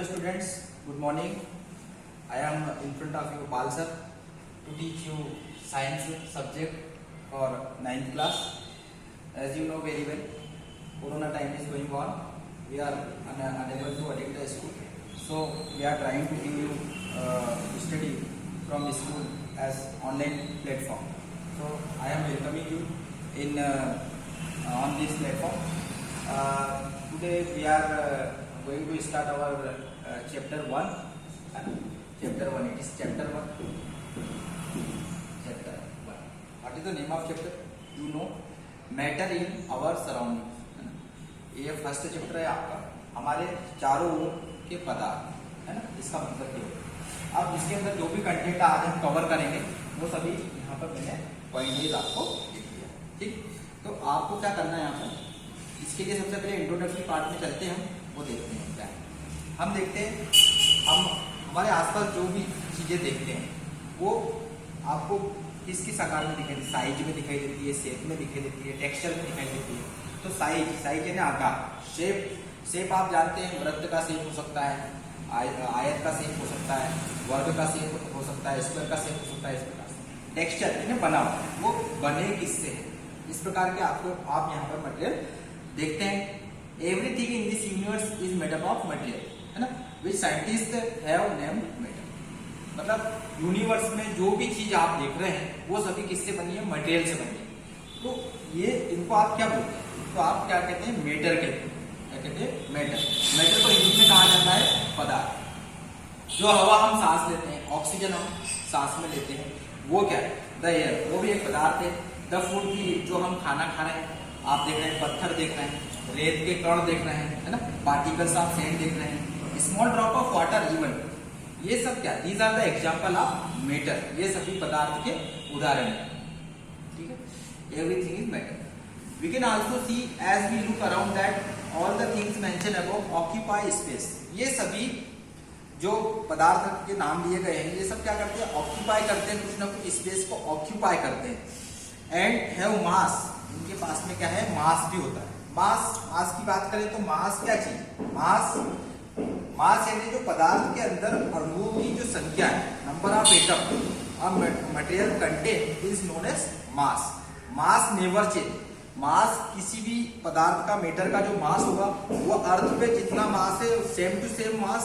Hello students, good morning. I am in front of you Pal sir to teach you science subject for 9th class. As you know very well, Corona time is going on. We are unable to attend the school, so we are trying to give you study from the school as online platform. So I am welcoming you in on this platform. Today we are going to start our chapter 1. Chapter 1. It is chapter 1. Chapter 1. What is the name of chapter? You know, matter in our surroundings. ये first chapter है आपका, हमारे चारों ओर के पदार्थ है ना, इसका मतलब क्या है। अब इसके अंदर जो भी कंटेंट आज हम कवर करेंगे वो सभी यहाँ पर मैंने पॉइंट आपको लिख दिया। ठीक, तो आपको क्या करना है यहाँ पर, इसके लिए सबसे पहले इंट्रोडक्टरी पार्ट में चलते हैं, हम वो देखते हैं क्या है। हम देखते हैं हम हमारे आसपास जो भी चीज़ें देखते हैं वो आपको किस किस आकार में दिखाई देती है, साइज में दिखाई देती है, शेप में दिखाई देती है, टेक्सचर में दिखाई देती है। तो साइज यानी आकार, शेप आप जानते हैं, वृत्त का शेप हो सकता है, आयत का शेप हो सकता है, वर्ग का शेप हो सकता है, स्क्वायर का शेप हो सकता है, इस प्रकार से। टेक्सचर यानी बना वो बने किससे है, इस प्रकार के आपको आप यहाँ पर मटेरियल देखते हैं। Everything in this universe is made up of material, है ना, which scientist have named matter. मतलब यूनिवर्स में जो भी चीज आप देख रहे हैं वो सभी किससे बनी है, मटेरियल से बनी है। तो ये इनको आप क्या बोलते हैं, तो आप क्या कहते हैं, मैटर कहते हैं। क्या कहते हैं, मैटर। मैटर को इंग्लिश में कहा जाता है पदार्थ। जो हवा हम सांस लेते हैं, ऑक्सीजन हम सांस में लेते हैं, वो क्या है, द एयर, वो भी एक पदार्थ है। द फूड की, जो हम खाना खा रहे हैं, आप देख रहे हैं पत्थर देख रहे हैं, रेत के कण देख रहे हैं, है ना, पार्टिकल्स ऑफ सैंड देख रहे हैं, small drop of water even, ये सब क्या, these are the example of matter. ये सभी पदार्थ के उदाहरण हैं। ठीक है, everything is matter. We can also see as we look around that all the things mention above occupy space. ये सभी जो पदार्थ के नाम लिए गए हैं, ये सब क्या करते हैं, ऑक्यूपाई करते हैं, कुछ ना कुछ स्पेस को ऑक्यूपाई करते हैं। एंड हैव मास, इनके पास में क्या है, मास भी होता है। मास की बात करें तो मास क्या चीज, मास यानी जो पदार्थ के अंदर अणुओं की जो संख्या है, number of atom material content is known as mass. Mass never change. Mass किसी भी पदार्थ का, मेटर का जो मास होगा वो अर्थ पे जितना मास है same to same mass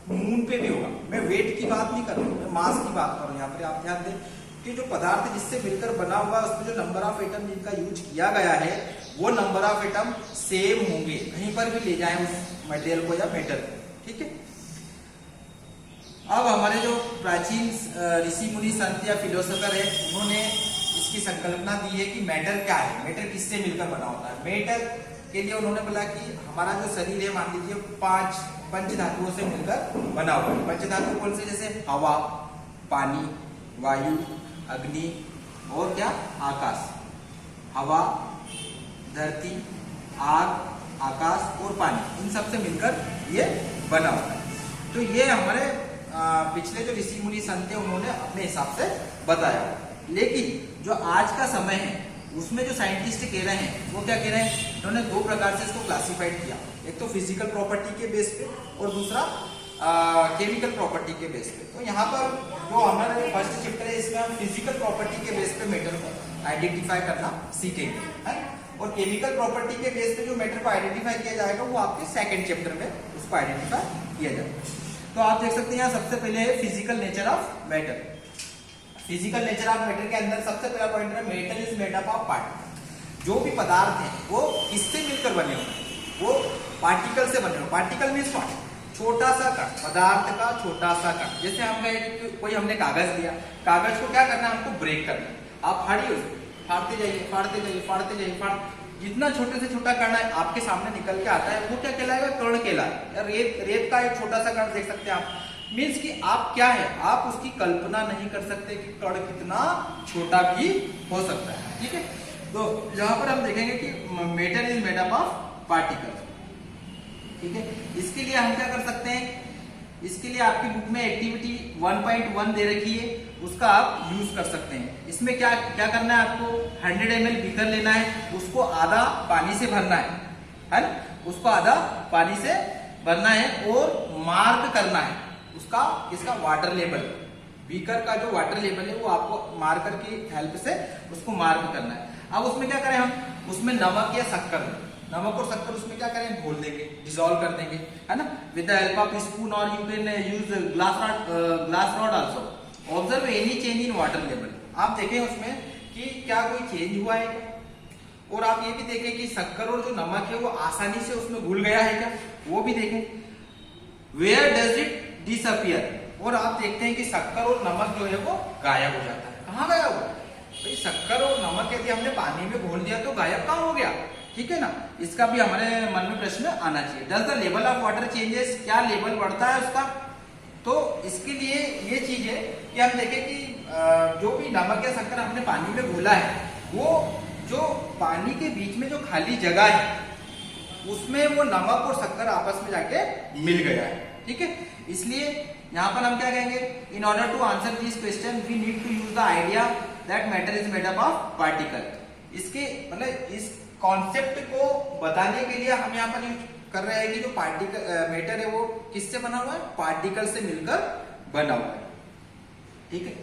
moon पे भी होगा। मैं वेट की बात नहीं कर रहा हूँ, मैं मास की बात कर रहा हूँ। यहाँ पर आप ध्यान दें कि जो पदार्थ जिससे मिलकर बना हुआ है उसमें जो नंबर ऑफ एटम जिनका यूज किया गया है वो नंबर ऑफ एटम सेम होंगे, कहीं पर भी ले जाएं उस मटेरियल को या मेटर को। ठीक है, अब हमारे जो प्राचीन ऋषि मुनि संत या फिलोसोफर है, उन्होंने इसकी संकल्पना दी है कि मैटर क्या है, मैटर किससे मिलकर बना होता है। मैटर के लिए उन्होंने बोला कि हमारा जो शरीर है, मान लीजिए 5 पंच धातुओं से मिलकर बना हुआ है। पंच धातु कौन से, जैसे हवा, पानी, वायु, अग्नि और क्या, आकाश। हवा, धरती, आग, आकाश और पानी, इन सब से मिलकर ये बना होता है। तो ये हमारे पिछले जो ऋषि मुनि संत थे उन्होंने अपने हिसाब से बताया। लेकिन जो आज का समय है उसमें जो साइंटिस्ट कह रहे हैं वो क्या कह रहे हैं, उन्होंने 2 प्रकार से इसको क्लासिफाइड किया। एक तो फिजिकल प्रॉपर्टी के बेस पे और दूसरा केमिकल प्रॉपर्टी के बेस पे। तो यहाँ पर जो हमारा जो फर्स्ट चैप्टर है इसमें हम फिजिकल प्रॉपर्टी के बेस पे मैटर को आइडेंटिफाई करना सीखेंगे, है। और केमिकल प्रॉपर्टी के बेस पे जो मैटर को आइडेंटिफाई किया जाएगा वो आपके सेकंड चैप्टर में उसको आइडेंटिफाई किया जाएगा। तो आप देख सकते हैं यहाँ सबसे पहले है physical nature of matter. Physical nature of matter के अंदर सबसे पहला पॉइंट है, matter is made up of particle. जो भी पदार्थ है वो किससे मिलकर बने हुए हैं, वो पार्टिकल से बने हुए। पार्टिकल मीन्स व्हाट, छोटा सा कण, पदार्थ का छोटा सा कण। जैसे हम कहें कोई हमने कागज दिया, कागज को क्या करना है, हमको ब्रेक करना है। आप फाड़िए, फाड़ते जाइए, फाड़ते जाइए, फाड़ते जाइए, जितना छोटे से छोटा कण है आपके सामने निकल के आता है वो क्या कहलाएगा, कण कहलाएगा। रेत का एक छोटा सा कण देख सकते हैं आप, मीन्स कि आप क्या है, आप उसकी कल्पना नहीं कर सकते कि कण कितना छोटा भी हो सकता है। ठीक है, तो यहाँ पर हम देखेंगे कि matter is made up of particle. ठीक है, इसके लिए हम क्या कर सकते हैं, इसके लिए आपकी बुक में एक्टिविटी 1.1 दे रखी है, उसका आप यूज कर सकते हैं। इसमें क्या क्या करना है, आपको 100 ml बीकर लेना है, उसको आधा पानी से भरना है ना, उसको आधा पानी से भरना है और मार्क करना है उसका इसका वाटर लेवल, बीकर का जो वाटर लेवल है वो आपको मार्कर की हेल्प से उसको मार्क करना है। अब उसमें क्या करें हम, उसमें नमक या शक्कर, नमक और शक्कर उसमें क्या करें, घोल देंगे, डिसॉल्व कर देंगे, है ना, with the help of spoon और you can use glass rod also. Observe any change in water level, आप देखें उसमें कि क्या कोई चेंज हुआ है क्या, और आप ये भी देखें कि शक्कर और जो नमक है वो आसानी से उसमें घुल गया है क्या, वो भी देखें। वेयर डज इट डिसअपियर, और आप देखते हैं कि शक्कर और नमक जो है वो गायब हो जाता है। कहाँ गया वो भाई, शक्कर और नमक यदि हमने पानी में घोल दिया तो गायब कहाँ हो गया, ठीक है ना, इसका भी हमारे मन में प्रश्न आना चाहिए। Does the level of water changes, क्या लेवल बढ़ता है उसका, तो इसके लिए ये चीज है कि हम देखें कि जो भी नमक या शक्कर हमने पानी में घोला है वो जो पानी के बीच में जो खाली जगह है उसमें वो नमक और शक्कर आपस में जाके मिल गया है, ठीक है। इसलिए यहाँ पर हम क्या कहेंगे, in order to answer this question we need to use the idea that matter is made up of particle. इसके मतलब इस कॉन्सेप्ट को बताने के लिए हम यहाँ पर यूज कर रहे हैं कि जो पार्टिकल मैटर है वो किससे बना हुआ है, पार्टिकल से मिलकर बना हुआ है, ठीक है।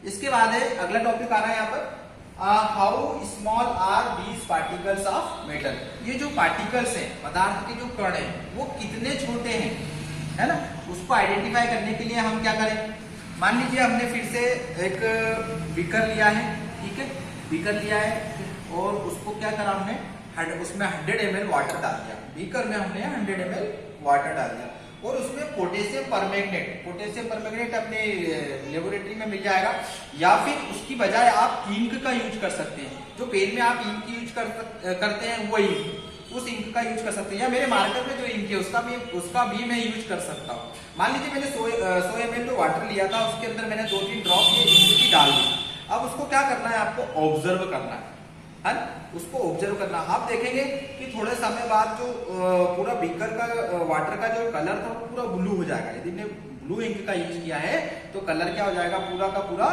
इसके बाद है अगला टॉपिक आ रहा है यहाँ पर, how small are these particles of matter. ये जो पार्टिकल्स हैं, पदार्थ के जो कण हैं वो कितने छोटे हैं, है ना, उसको आइडेंटिफाई करने के लिए हम क्या करें। मान लीजिए हमने फिर से एक बीकर लिया है, ठीक है, बीकर लिया है और उसको क्या करा हमने, उसमें 100 ml वाटर डाल दिया, बीकर में हमने 100 ml वाटर डाल दिया और उसमें पोटेशियम परमैंगनेट, पोटेशियम परमैंगनेट अपने लेबोरेटरी में मिल जाएगा, या फिर उसकी बजाय आप इंक का यूज कर सकते हैं, जो पेन में आप इंक यूज करते हैं वो इंक, उस इंक का यूज कर सकते हैं, या मेरे मार्कर में जो इंक है उसका भी मैं यूज कर सकता हूँ। मान लीजिए मैंने 100 ml जो वाटर लिया था उसके अंदर मैंने 2-3 ड्रॉप ये इंक की डाल दी। अब उसको क्या करना है, आपको ऑब्जर्व करना है ना, उसको ऑब्जर्व करना। आप देखेंगे कि थोड़े समय बाद जो पूरा बीकर का वाटर का जो कलर था वो पूरा ब्लू हो जाएगा। यदि हमने ब्लू इंक का यूज किया है तो कलर क्या हो जाएगा, पूरा का पूरा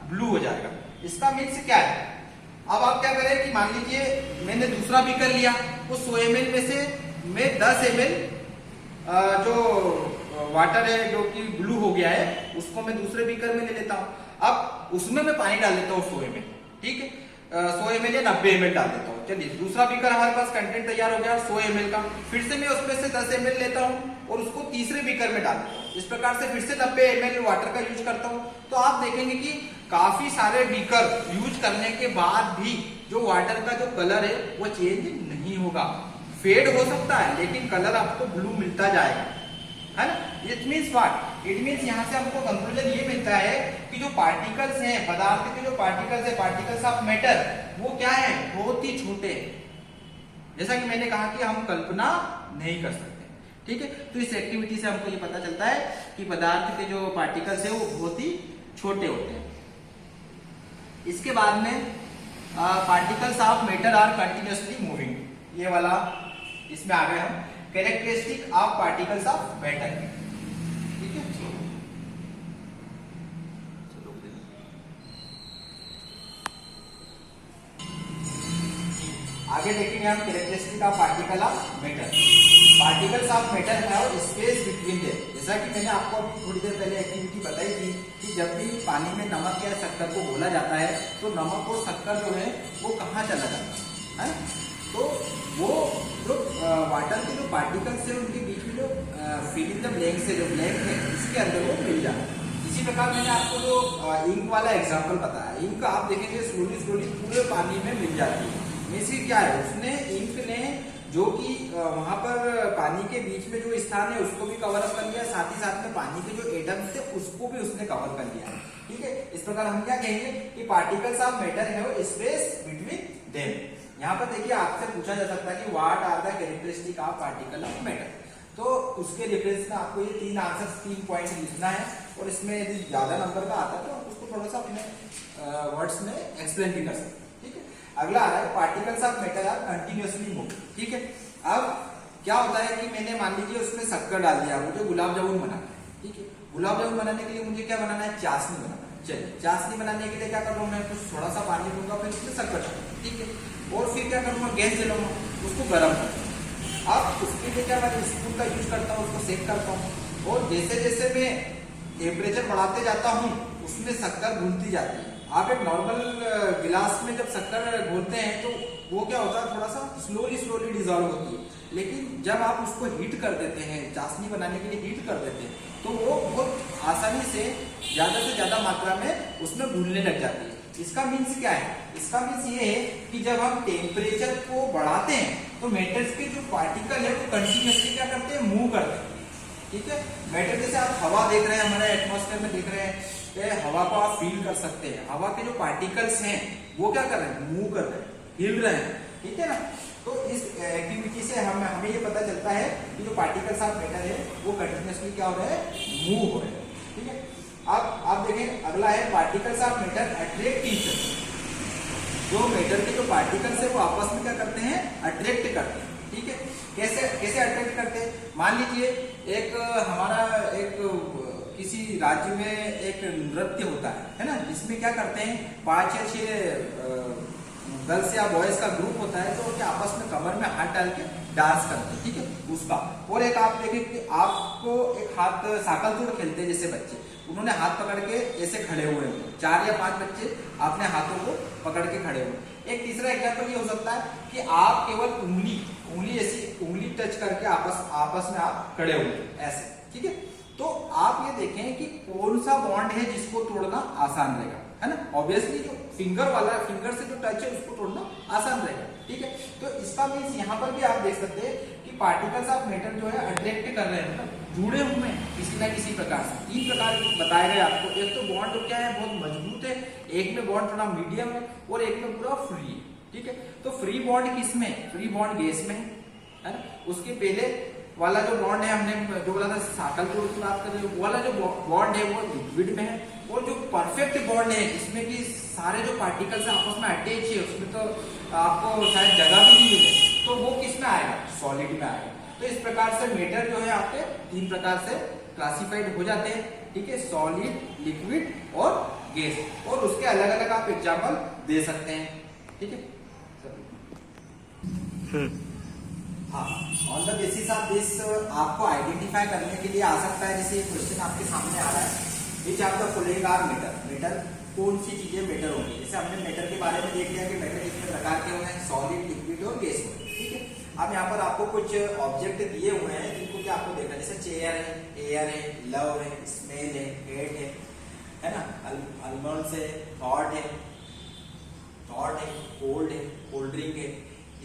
ब्लू हो जाएगा। इसका मीन्स क्या है, अब आप क्या करें कि मान लीजिए मैंने दूसरा बीकर लिया, उस 100 ml में से मैं 10 ml जो वाटर है जो कि ब्लू हो गया है उसको मैं दूसरे बीकर में ले लेता हूँ। अब उसमें मैं पानी डाल देता हूँ 100 ml, ठीक है, 100 ml या 90 ml डाल देता हूँ। चलिए दूसरा बीकर हमारे पास कंटेंट तैयार हो गया 100 ml का, फिर से मैं उसमें से 10 ml लेता हूँ और उसको तीसरे बीकर में डाल देता हूँ। इस प्रकार से फिर से 90 ml वाटर का यूज करता हूँ। तो आप देखेंगे कि काफी सारे बीकर यूज करने के बाद भी जो वाटर का जो कलर है वो चेंज नहीं होगा, फेड हो सकता है लेकिन कलर आपको ब्लू मिलता जाएगा, है ना। It means what, it means यहाँ से हमको कंक्लूजन ये मिलता है कि जो पार्टिकल्स हैं, पदार्थ के जो पार्टिकल्स है, पार्टिकल्स ऑफ मैटर, वो क्या है, बहुत ही छोटे हैं। जैसा कि मैंने कहा कि हम कल्पना नहीं कर सकते, ठीक है। तो इस एक्टिविटी से हमको ये पता चलता है कि पदार्थ के जो पार्टिकल्स है वो बहुत ही छोटे होते हैं। इसके बाद में particles of matter are continuously moving, ये वाला इसमें आ गए हम, characteristic of particles of matter, ठीक है। आगे देखेंगे हम characteristic of particle of matter. Particles of matter have space between them. जैसा कि मैंने आपको अभी थोड़ी देर पहले एक्टिविटी बताई थी कि जब भी पानी में नमक या शक्कर को घोला जाता है तो नमक और शक्कर जो है वो कहाँ चला जाता है, तो वो जो वाटर के जो पार्टिकल्स है उनके बीच में जो फिल इन द ब्लैंक्स है, जो ब्लैंक है इसके अंदर वो मिल जाता है। इसी प्रकार मैंने आपको जो इंक वाला एग्जाम्पल बताया, इंक आप देखेंगे स्लोली स्लोली पूरे पानी में मिल जाती है। इसकी क्या है, उसने इंक ने जो कि वहां पर पानी के बीच में जो स्थान है उसको भी कवर अप कर लिया, साथ ही साथ में पानी के जो एटम्स थे उसको भी उसने कवर कर लिया, ठीक है। इस प्रकार हम क्या कहेंगे कि particles of matter have space between them. यहाँ पर देखिए आपसे पूछा जा सकता है कि what are the characteristic of particle of matter, तो उसके रेफरेंस में आपको ये 3 आंसर 3 पॉइंट लिखना है और इसमें यदि ज्यादा नंबर का आता है तो आप उसको थोड़ा सा अपने वर्ड्स में एक्सप्लेन भी कर सकते हैं, ठीक है। अगला आ रहा है particles of matter are continuously move, ठीक है। अब क्या होता है कि मैंने मान लीजिए उसमें शक्कर डाल दिया, मुझे गुलाब जामुन बनाना है, ठीक है। गुलाब जामुन बनाने के लिए मुझे क्या बनाना है, चाशनी बनाना है। चलिए चाशनी बनाने के लिए क्या करूँगा मैं, कुछ थोड़ा सा पानी लूंगा, फिर उसमें शक्कर डालूंगा, ठीक है, और फिर क्या करूंगा, गैस जलाऊंगा, उसको गर्म करूंगा। अब उसके लिए क्या, मैं स्पून का यूज करता हूँ, उसको सेक करता हूँ, और जैसे जैसे मैं टेम्परेचर बढ़ाते जाता हूँ उसमें शक्कर घुलती जाती है। आप एक नॉर्मल गिलास में जब शक्कर घोलते हैं तो वो क्या होता है, थोड़ा सा स्लोली स्लोली डिजॉल्व होती है, लेकिन जब आप उसको हीट कर देते हैं, चाशनी बनाने के लिए हीट कर देते हैं, तो वो बहुत आसानी से ज़्यादा मात्रा में उसमें घुलने लग जाती है। इसका मीन्स क्या है, इसका मीन्स ये है कि जब हम टेम्परेचर को बढ़ाते हैं तो मेटल्स के जो पार्टिकल है वो कंटिन्यूसली क्या करते हैं, मूव करते हैं। ठीक है, मैटर जैसे आप हवा देख रहे हैं, हमारे एटमॉस्फेयर में देख रहे हैं, हवा को आप फील कर सकते हैं, हवा के जो पार्टिकल्स हैं वो क्या कर रहे हैं, मूव कर रहे हैं, हिल रहे हैं। ठीक है ना, तो इस एक्टिविटी से हमें ये पता चलता है कि जो पार्टिकल्स ऑफ मैटर है वो कंटिन्यूसली क्या हो रहे हैं, मूव हो रहे हैं। ठीक है, अब आप देखें अगला है particles of matter attract each other. जो मैटर के जो पार्टिकल्स है वो आपस में क्या करते हैं, अट्रैक्ट करते हैं। ठीक है, कैसे अट्रैक्ट करते हैं, मान लीजिए एक हमारा एक किसी राज्य में एक नृत्य होता है ना, जिसमें क्या करते हैं 5 या 6 गर्ल्स या बॉयज का ग्रुप होता है, तो क्या आपस में कमर में हाथ डाल के डांस करते हैं। ठीक है, उसका। और एक आप देखें कि आपको एक हाथ साकल तोड़ खेलते हैं जैसे बच्चे, उन्होंने हाथ पकड़ के ऐसे खड़े हुए हैं, 4 या 5 बच्चे अपने हाथों को पकड़ के खड़े हुए। एक तीसरा एग्जाम्पल ये हो सकता है कि आप केवल उंगली ऐसी उंगली टच करके आपस में आप खड़े हुए ऐसे। ठीक है, तो आप ये देखें कि कौन सा बॉन्ड है जिसको तोड़ना आसान रहेगा, है ना। ऑब्वियसली जो फिंगर से जो टच है उसको तोड़ना आसान रहेगा। ठीक है, तो इसका मीन्स यहाँ पर भी आप देख सकते हैं कि पार्टिकल्स ऑफ मैटर जो है अट्रैक्ट कर रहे हैं, मतलब जुड़े हुए हैं किसी ना किसी प्रकार से। 3 प्रकार बताए गए आपको। एक तो बॉन्ड क्या है, बहुत मजबूत है, एक में बॉन्ड थोड़ा मीडियम है, और एक में पूरा फ्री है। ठीक है, तो फ्री बॉन्ड किस में, फ्री बॉन्ड गैस में है ना। उसके पहले वाला जो बॉन्ड है, हमने जो बोला था साकल तोड़ की बात कर रहे हैं, वो वाला जो बॉन्ड है वो लिक्विड में है। और जो परफेक्ट बॉन्ड है इसमें कि सारे जो पार्टिकल्स आपस में अटैच है, उसमें तो आपको शायद जगह भी नहीं मिले, तो वो किस में आएगा, सॉलिड में आएगा। तो इस प्रकार से मैटर जो है आपके 3 प्रकार से क्लासिफाइड हो जाते हैं। ठीक है, सॉलिड, लिक्विड और गैस, और उसके अलग अलग आप एग्जाम्पल दे सकते हैं। ठीक है, हाँ, on the basis of this आपको आइडेंटिफाई करने के लिए आ सकता है, जैसे क्वेश्चन आपके सामने आ रहा है, which of the following are matter. Matter कौन सी चीजें मैटर होंगी। जैसे हमने मैटर के बारे में देख लिया कि मैटर कितने प्रकार के हुए हैं, सॉलिड, लिक्विड और गैस हुए। ठीक है, अब यहाँ पर आपको कुछ ऑब्जेक्ट दिए हुए हैं जिनको क्या आपको देखना है, जैसे चेयर है, एयर है, लव है, स्मेल है, हेट है ना, आलमंड्स है, थॉट है, कोल्ड है, कोल्ड ड्रिंक है,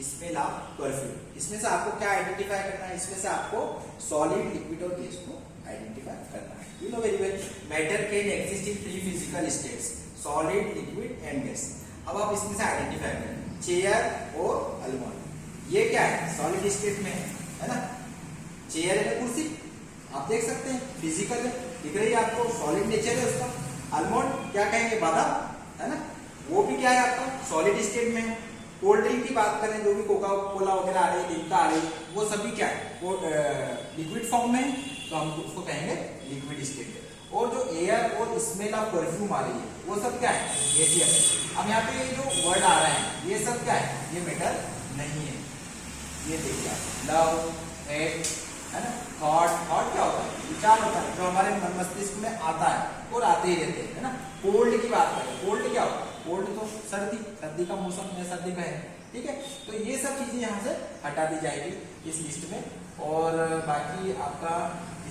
स्मेल ऑफ परफ्यूम। इसमें से आपको क्या आइडेंटिफाई करना है, इसमें से आपको सॉलिड, लिक्विड और गैस को आइडेंटिफाई करना है। You know very well, matter can exist in 3 physical states, solid, liquid and gas. अब आप इसमें से आइडेंटिफाई करें, चेयर और आलमंड, ये क्या है, सॉलिड स्टेट में है ना। चेयर है कुर्सी, आप देख सकते हैं फिजिकल है, दिख रही है आपको, सॉलिड नेचर है उसका। आलमंड क्या कहेंगे, बादाम है ना, वो भी क्या है आपका सॉलिड स्टेट में है। कोल्ड ड्रिंक की बात करें, जो भी कोका कोला वगैरह आ रही है, लिम्का आ रही है, वो सभी क्या है, वो लिक्विड फॉर्म में है, तो हम उसको कहेंगे लिक्विड स्टेट है। और जो एयर और स्मेल ऑफ परफ्यूम आ रही है, वो सब क्या है, गैसियस है। अब यहाँ पे ये जो वर्ड आ रहा है, ये सब क्या है, ये मैटर नहीं है। ये देखिए आप, लव, हेट है ना, थॉट क्या होता है, विचार होता है, जो हमारे मस्तिष्क में आता है और आते ही रहते हैं, है ना। कोल्ड की बात करें, कोल्ड क्या होता है, कोल्ड तो सर्दी का मौसम है, सर्दी का है। ठीक है, तो ये सब चीजें यहाँ से हटा दी जाएगी इस लिस्ट में। और बाकी आपका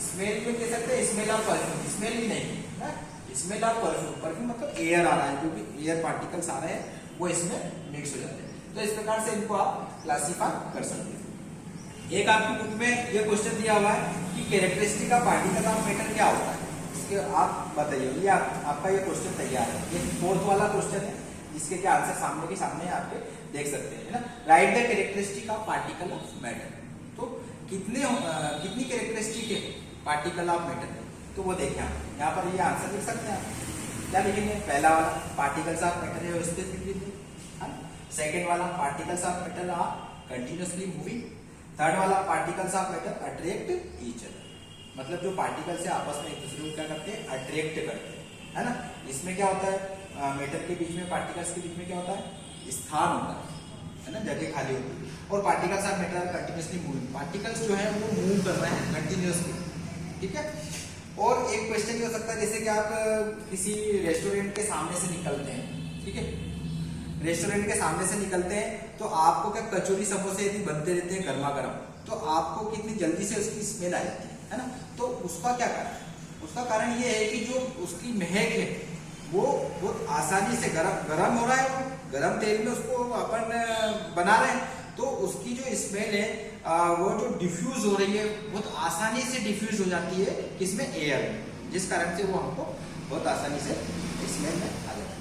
स्मेल में कह सकते हैं, स्मेल ऑफ परफ्यूम, स्मेल ही नहीं है, स्मेल ऑफ परफ्यूम, परफ्यूम मतलब एयर आ रहा है, जो भी एयर पार्टिकल्स आ रहे हैं वो इसमें मिक्स हो जाते हैं। तो इस प्रकार से इनको आप क्लासीफाई कर सकते हैं। एक आपकी बुक में ये क्वेश्चन दिया हुआ है कि characteristic of particle of matter क्या होता है, इसके आप बताइए। ये आपका ये क्वेश्चन तैयार है, ये 4th वाला क्वेश्चन है, जिसके क्या आंसर सामने के सामने आपके देख सकते हैं, है ना। Right the characteristic of particle of matter. तो कितनी कैरेक्टरिस्टिक है पार्टिकल ऑफ मैटर, तो वो देखें आप यहाँ पर, ये आंसर लिख सकते हैं आप। क्या लिखेंगे, पहला वाला पार्टिकल्स ऑफ मैटर है, स्पेसिफिक है। सेकेंड वाला particles of matter are continuously moving. Third वाला particles of matter attract each other, मतलब जो पार्टिकल्स है आपस में एक दूसरे को क्या करते हैं, अट्रैक्ट करते हैं, है ना। इसमें क्या होता है, मैटर के बीच में, पार्टिकल्स के बीच में क्या होता है, स्थान होता है ना, जगह खाली होती है। और particles are matter are continuously moving, particles जो है वो मूव कर रहे हैं कंटिन्यूसली, ठीक है। और एक क्वेश्चन ये हो सकता है जैसे कि आप किसी रेस्टोरेंट के सामने से निकलते हैं, ठीक है, रेस्टोरेंट के सामने से निकलते हैं तो आपको क्या कचौरी समोसे यदि बनते रहते हैं गर्मा गर्म, तो आपको कितनी जल्दी से उसकी स्मेल आ जाती है ना। तो उसका क्या कारण है? उसका कारण ये है कि जो उसकी महक है वो बहुत आसानी से गरम हो रहा है, वो गरम तेल में उसको अपन बना रहे हैं, तो उसकी जो स्मेल है वो जो डिफ्यूज हो रही है बहुत आसानी से डिफ्यूज हो जाती है किसमें, एयर में, जिस कारण से वो हमको बहुत आसानी से स्मेल में आ जाती है,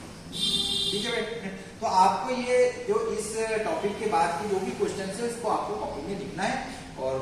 ठीक है भाई। तो आपको ये जो इस टॉपिक के बाद के जो भी क्वेश्चन है उसको आपको कॉपी में लिखना है और